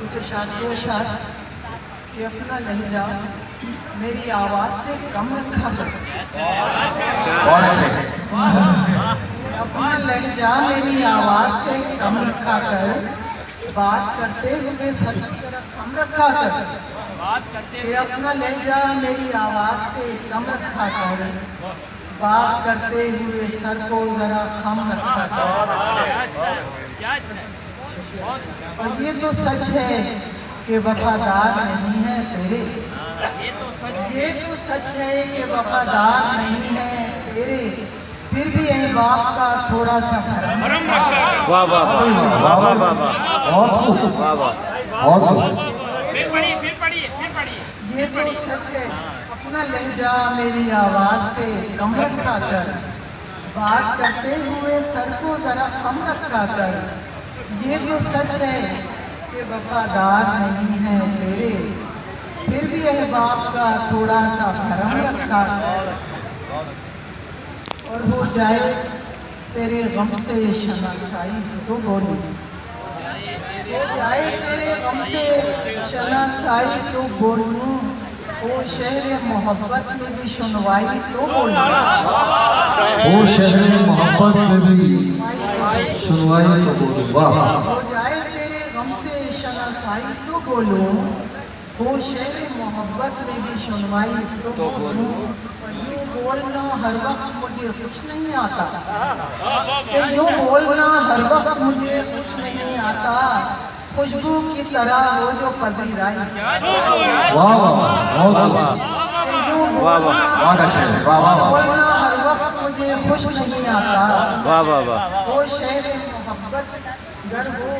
کچھ شادیوں شاد کہ اپنا لہجہ میری آواز سے کم رکھا کر، اپنا لہجہ میری آواز سے کم رکھا کر، بات کرتے ہوئے سر کی طرف کم رکھا کر، کہ اپنا لہجہ میری آواز سے کم رکھا کر، بات کرتے ہوئے سر کو ذرا خم رکھا کر۔ اور یہ تو سچ ہے کہ وفادار نہیں ہے تیرے، یہ تو سچ ہے کہ وفادار نہیں ہے تیرے، پھر بھی احباب کا تھوڑا سا کرم رکھا۔ واہ واہ واہ واہ واہ واہ واہ، یہ تو سچ ہے اپنا لہجہ میری آواز سے کم رکھا کر، بات کرتے ہوئے سر کو ذرا کم رکھا کر، یہ تو سچ ہے کہ وفادار نہیں ہے تیرے، پھر بھی احباب کا تھوڑا سا کرم رکھا کر۔ اور ہو جائے تیرے غم سے شناسائی تو بولوں، ہو جائے تیرے غم سے شناسائی تو بولوں، او شہر محبت میں بھی سنوائی تو بولوں، او شہر محبت میں بھی سنوائی تو بولوں۔ ہو جائے تیرے غم سے شناسائی تو بولوں، او شہر محبت میں بھی سنوائی تو بولوں، یوں بولنا ہر وقت مجھے خوش نہیں آتا، کہ یوں بولنا ہر وقت مجھے خوش نہیں آتا، خوشبو کی طرح ہو جو پذیرائی، واہ واہ، کہ یوں بولنا ہر وقت مجھے خوش نہیں آتا، واہ واہ واہ، وہ شہر محبت گر ہو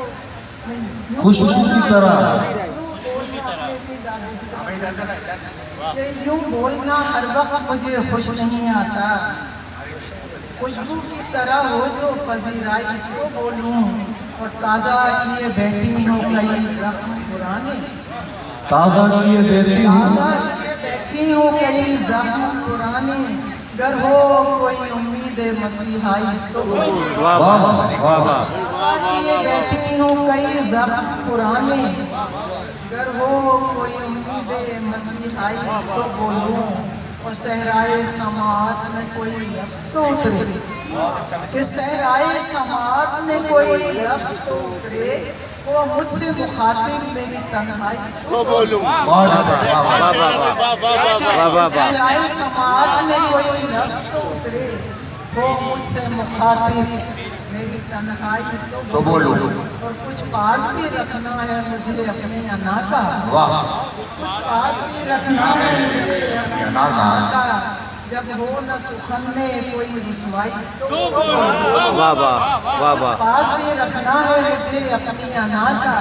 نہیں، خوشبو کی طرح، کہ یوں بولنا ہر وقت مجھے خوش نہیں آتا، خوشبو کی طرح ہو جو پذیرائی تو بولوں، اور تازہ کیے بیٹھی ہوں کئی زخم پرانے، تازہ کیے بیٹھی ہوں، تازہ کیے بیٹھی ہوں کئی زخم پرانے، گر ہو کوئی امید مسیحائی تو بولوں، واہ واہ واہ واہ، تازہ کیے بیٹھی ہوں کئی زخم پرانے، گر ہو کوئی امید مسیحائی تو بولوں، اور صحرائے سماعت میں کوئی لفظ تو اترے، کہ صحرائے سماعت میں کوئی لفظ تو اترے، وہ مجھ سے مخاطب میری تنہائی تو بولوں، صحرائے سماعت میں کوئی لفظ تو اترے، وہ مجھ سے مخاطب میری تنہائی تو بولوں، اور کچھ پاس بھی رکھنا ہے مجھے اپنی انا کا، کچھ پاس بھی رکھنا ہے مجھے اپنی انا کا، جب ہو نہ سخن میں کوئی رسوائی تو بولوں، واہ واہ واہ کچھ واہ، پاس بھی رکھنا ہے مجھے اپنی انا کا،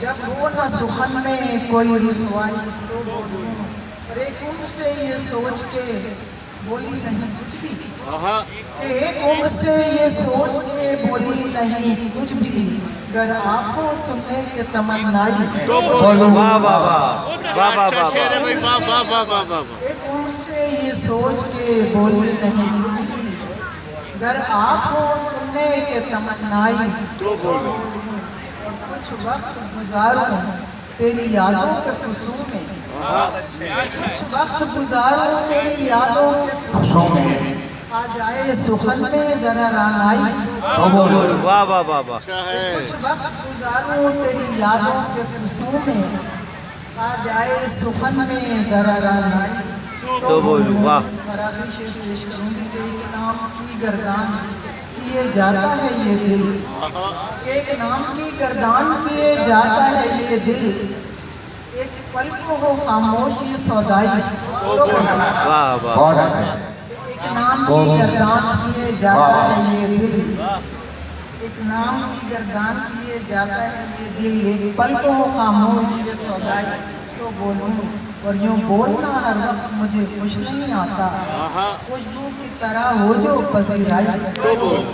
جب ہو نہ سخن میں کوئی رسوائی تو بولوں، اور ایک عمر سے یہ سوچ کے بولی نہیں کچھ بھی، ایک عمر سے یہ سوچ کے بولی نہیں کچھ بھی، گر آنکھوں سننے کے تمنائی تو بولوں، واہ واہ واہ واہ واہ، ایک عمر سے یہ سوچ کے بولی نہیں کچھ بھی، گر آنکھوں سننے کے تمنائی تو بولوں، اور کچھ وقت گزاروں تیری یادوں کے فسوں میں، کچھ وقت گزاروں تیری یادوں کے فسوں میں، آ جائے سخن میں ذرا رانائی تو بولوں، واہ واہ واہ واہ، کچھ وقت گزاروں تیری یادوں کے فسوں میں، آ جائے سخن میں ذرا رانائی تو بولوں، واہ، اور آخری شعر پیش کروں گی کہ ایک نام کی گردان کیے جاتا ہے یہ دل، ایک نام کی گردان کیے جاتا ہے یہ دل، ایک پل کو ہو خاموش یہ سودائی تو بولوں، واہ واہ، ایک نام کی گردان کیے جاتا ہے یہ دل، ایک نام کی گردان کیے جاتا ہے یہ دل، ایک پل کو ہو خاموش یہ سودائی تو بولوں، اور یوں بولنا ہر وقت مجھے خوش نہیں آتا، خوشبو کی طرح ہو جو پذیرائی تو بولوں۔